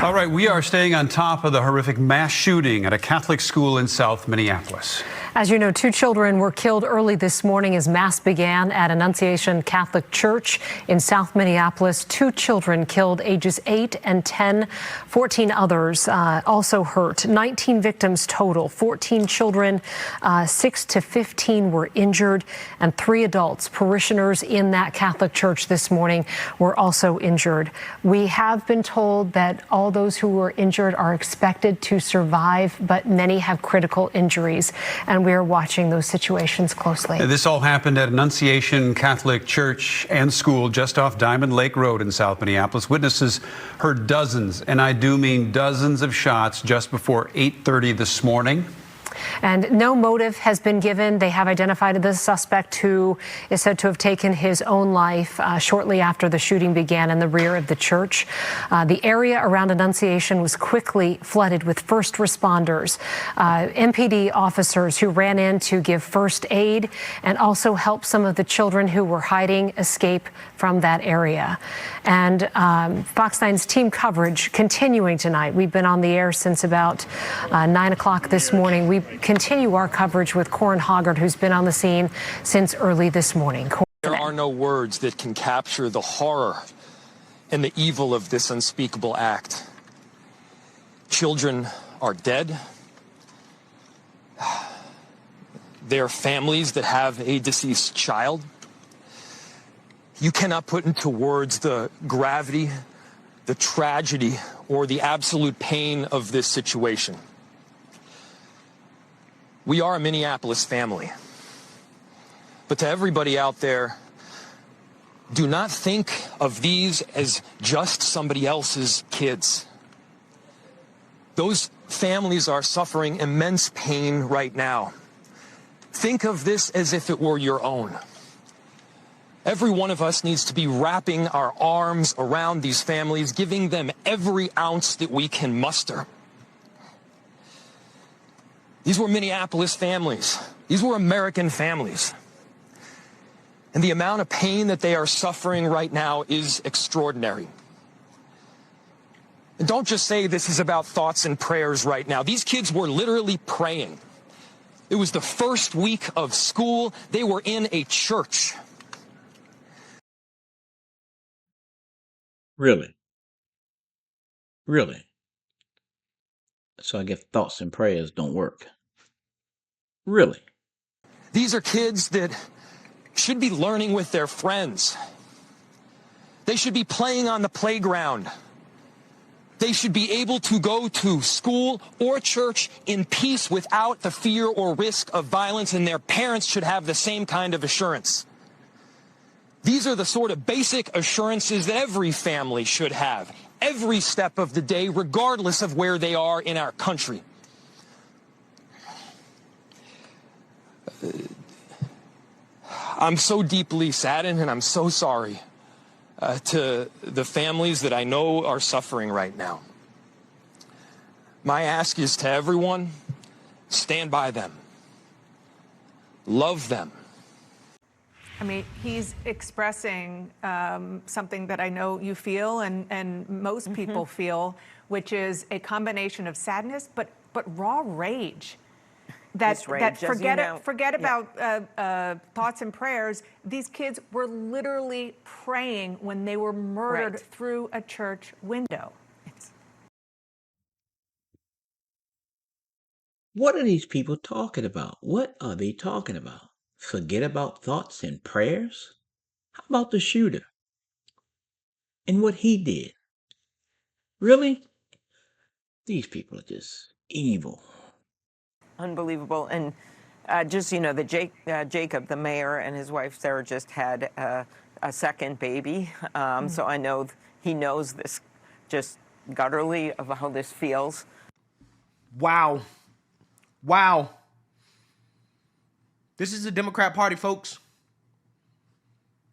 All right, we are staying on top of the horrific mass shooting at a Catholic school in South Minneapolis. As you know, 2 children were killed early this morning as Mass began at Annunciation Catholic Church in South Minneapolis. 2 children killed, ages 8 and 10. 14 others also hurt. 19 victims total. 14 children, 6 to 15 were injured, and 3 adults, parishioners in that Catholic church this morning, were also injured. We have been told that all those who were injured are expected to survive, but many have critical injuries, and we are watching those situations closely. This all happened at Annunciation Catholic Church and School just off Diamond Lake Road in South Minneapolis. Witnesses heard dozens, and I do mean dozens of shots just before 8:30 this morning. And no motive has been given. They have identified the suspect, who is said to have taken his own life shortly after the shooting began in the rear of the church. The area around Annunciation was quickly flooded with first responders, MPD officers who ran in to give first aid and also help some of the children who were hiding escape from that area. And Fox 9's team coverage continuing tonight. We've been on the air since about 9 o'clock this morning. We continue our coverage with Corin Hoggard, who's been on the scene since early this morning. There are no words that can capture the horror and the evil of this unspeakable act. Children are dead. There are families that have a deceased child. You cannot put into words the gravity, the tragedy, or the absolute pain of this situation. We are a Minneapolis family. But to everybody out there, do not think of these as just somebody else's kids. Those families are suffering immense pain right now. Think of this as if it were your own. Every one of us needs to be wrapping our arms around these families, giving them every ounce that we can muster. These were Minneapolis families. These were American families. And the amount of pain that they are suffering right now is extraordinary. And don't just say this is about thoughts and prayers right now. These kids were literally praying. It was the first week of school. They were in a church. Really? Really? So I guess thoughts and prayers don't work. Really? These are kids that should be learning with their friends. They should be playing on the playground. They should be able to go to school or church in peace without the fear or risk of violence, and their parents should have the same kind of assurance. These are the sort of basic assurances that every family should have, every step of the day, regardless of where they are in our country. I'm so deeply saddened, and I'm so sorry to the families that I know are suffering right now. My ask is to everyone, stand by them. Love them. I mean, he's expressing something that I know you feel and most people feel, which is a combination of sadness, but raw rage. That forget about thoughts and prayers. These kids were literally praying when they were murdered through a church window. What are these people talking about? What are they talking about? Forget about thoughts and prayers? How about the shooter and what he did? Really? These people are just evil. Unbelievable. And just, you know, Jacob, the mayor, and his wife Sarah just had a second baby. So I know he knows this just gutturally of how this feels. Wow. Wow. This is the Democrat Party, folks.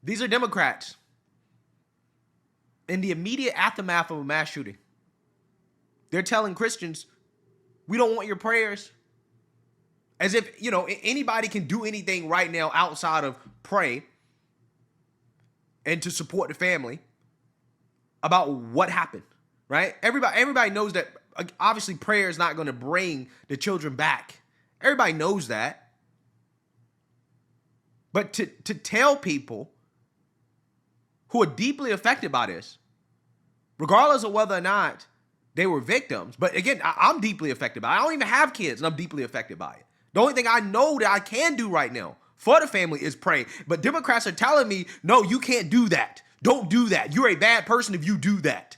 These are Democrats. In the immediate aftermath of a mass shooting, they're telling Christians, we don't want your prayers. As if, you know, anybody can do anything right now outside of pray and to support the family about what happened. right? Everybody knows that obviously prayer is not going to bring the children back. Everybody knows that. But to tell people who are deeply affected by this, regardless of whether or not they were victims, but again, I'm deeply affected by it. I don't even have kids, and I'm deeply affected by it. The only thing I know that I can do right now for the family is pray. But Democrats are telling me, no, you can't do that. Don't do that. You're a bad person if you do that.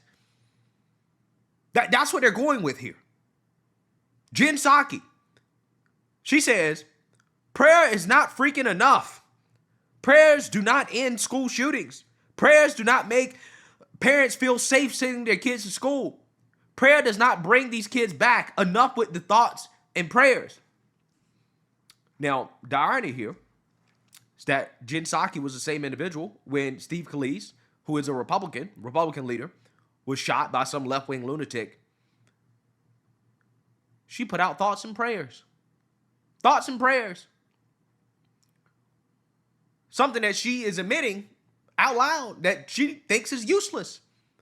That's what they're going with here. Jen Psaki, she says, prayer is not freaking enough. Prayers do not end school shootings. Prayers do not make parents feel safe sending their kids to school. Prayer does not bring these kids back. Enough with the thoughts and prayers. Now, the irony here is that Jen Psaki was the same individual when Steve Scalise, who is a Republican leader, was shot by some left-wing lunatic. She put out thoughts and prayers. Thoughts and prayers. Something that she is admitting out loud that she thinks is useless.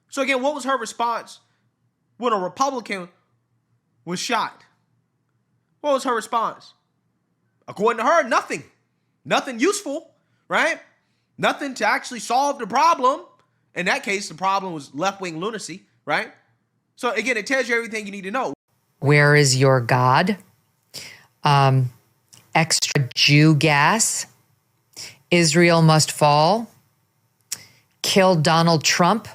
So again, what was her response when a Republican was shot? What was her response? According to her, nothing. Nothing useful, right? Nothing to actually solve the problem. In that case, the problem was left-wing lunacy, right? So again, it tells you everything you need to know. Where is your God? Extra Jew gas. Israel must fall. Kill Donald Trump.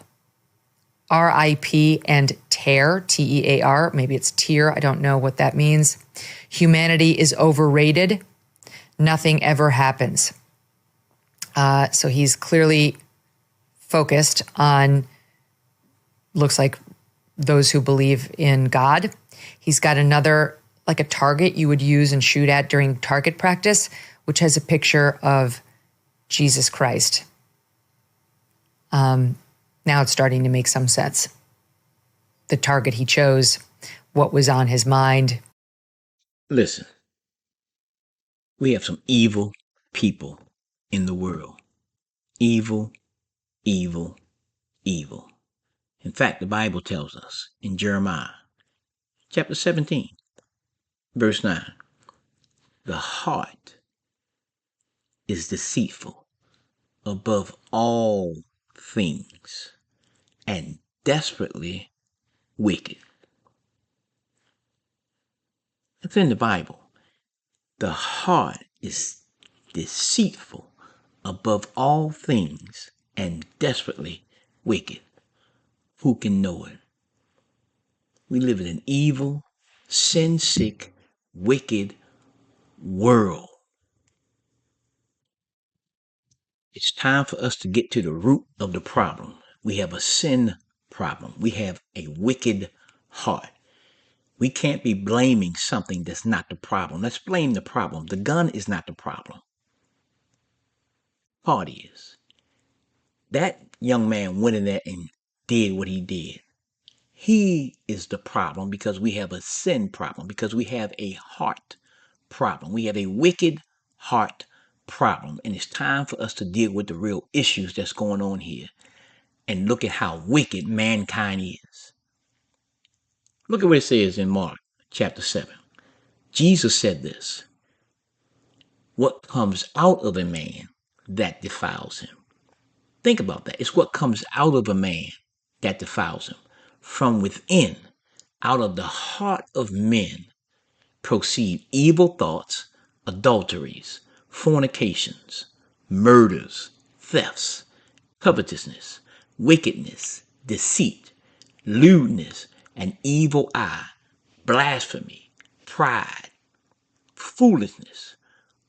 RIP and tear, T-E-A-R. Maybe it's tear. I don't know what that means. Humanity is overrated. Nothing ever happens. So he's clearly focused on, looks like, those who believe in God. He's got another, like a target you would use and shoot at during target practice, which has a picture of Jesus Christ. Now it's starting to make some sense. The target he chose, what was on his mind. Listen, we have some evil people in the world. Evil, evil, evil. In fact, the Bible tells us in Jeremiah chapter 17, verse 9, the heart is deceitful above all things and desperately wicked. It's in the Bible. The heart is deceitful above all things and desperately wicked. Who can know it? We live in an evil, sin-sick, wicked world. It's time for us to get to the root of the problem. We have a sin problem. We have a wicked heart. We can't be blaming something that's not the problem. Let's blame the problem. The gun is not the problem. Heart is. That young man went in there and did what he did. He is the problem because we have a sin problem, because we have a heart problem. We have a wicked heart problem. And it's time for us to deal with the real issues that's going on here and look at how wicked mankind is. Look at what it says in Mark chapter 7. Jesus said this, what comes out of a man that defiles him. Think about that. It's what comes out of a man that defiles him. From within, out of the heart of men, proceed evil thoughts, adulteries, fornications, murders, thefts, covetousness, wickedness, deceit, lewdness, an evil eye, blasphemy, pride, foolishness.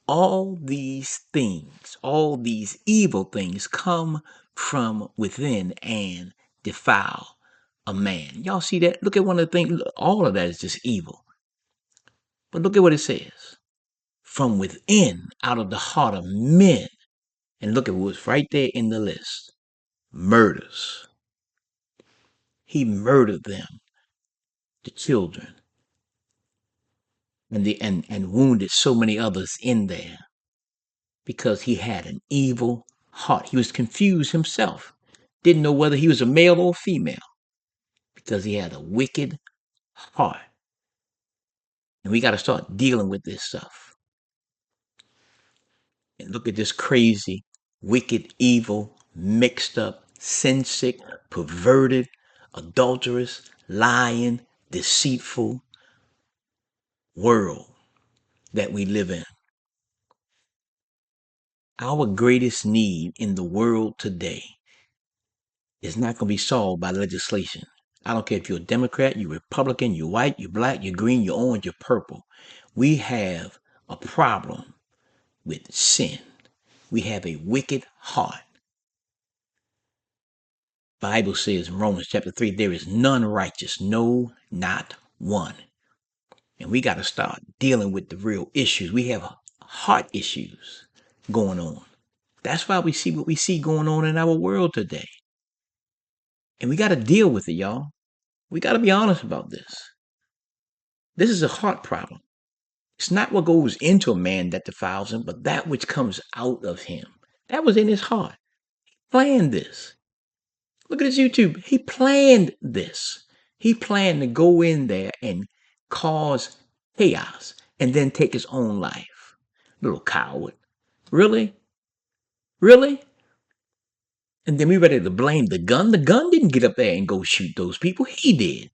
All these things, all these evil things come from within and defile a man. Y'all see that? Look at one of the things. All of that is just evil. But look at what it says. From within, out of the heart of men. And look at what's right there in the list. Murders. He murdered them, the children. And wounded so many others in there. Because he had an evil heart. He was confused himself. Didn't know whether he was a male or female. Because he had a wicked heart. And we got to start dealing with this stuff. And look at this crazy, wicked, evil, mixed up, sin sick, perverted, adulterous, lying, deceitful world that we live in. Our greatest need in the world today is not going to be solved by legislation. I don't care if you're a Democrat, you're Republican, you're white, you're black, you're green, you're orange, you're purple. We have a problem with sin. We have a wicked heart. Bible says in Romans chapter 3, there is none righteous, no, not one. And we got to start dealing with the real issues. We have heart issues going on. That's why we see what we see going on in our world today. And we got to deal with it, y'all. We got to be honest about this. This is a heart problem. It's not what goes into a man that defiles him, but that which comes out of him. That was in his heart. He planned this. Look at his YouTube. He planned this. He planned to go in there and cause chaos and then take his own life. Little coward. Really? Really? And then we ready to blame the gun. The gun didn't get up there and go shoot those people. He did.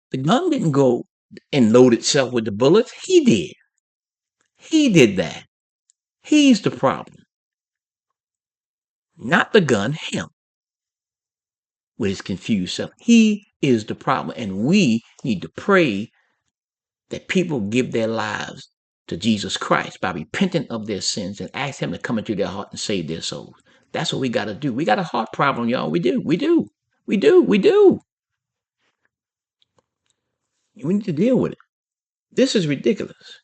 The gun didn't go and load itself with the bullets. He did. He did that. He's the problem. Not the gun, him. With his confused self. He is the problem. And we need to pray that people give their lives to Jesus Christ by repenting of their sins and ask him to come into their heart and save their souls. That's what we got to do. We got a heart problem, y'all. We do. We do. We do. We do. We need to deal with it. This is ridiculous.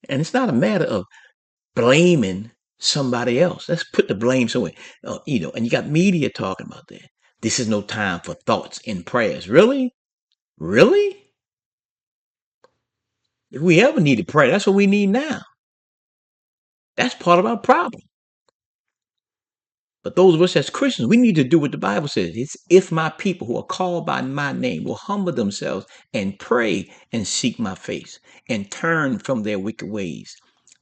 And it's not a matter of blaming somebody else. Let's put the blame somewhere. And you got media talking about that. This is no time for thoughts and prayers. Really? Really? If we ever needed prayer, that's what we need now. That's part of our problem. But those of us as Christians, we need to do what the Bible says. It's if my people who are called by my name will humble themselves and pray and seek my face and turn from their wicked ways,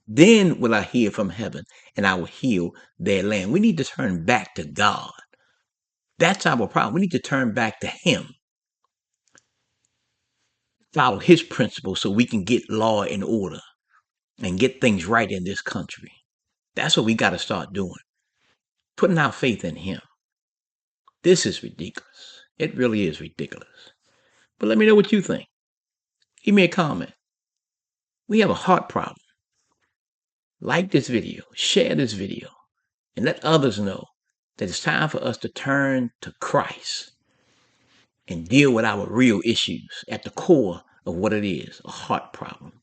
then will I hear from heaven and I will heal their land. We need to turn back to God. That's our problem. We need to turn back to him. Follow his principles so we can get law and order and get things right in this country. That's what we got to start doing. Putting our faith in him. This is ridiculous. It really is ridiculous. But let me know what you think. Give me a comment. We have a heart problem. Like this video, share this video, and let others know that it's time for us to turn to Christ and deal with our real issues at the core of what it is, a heart problem.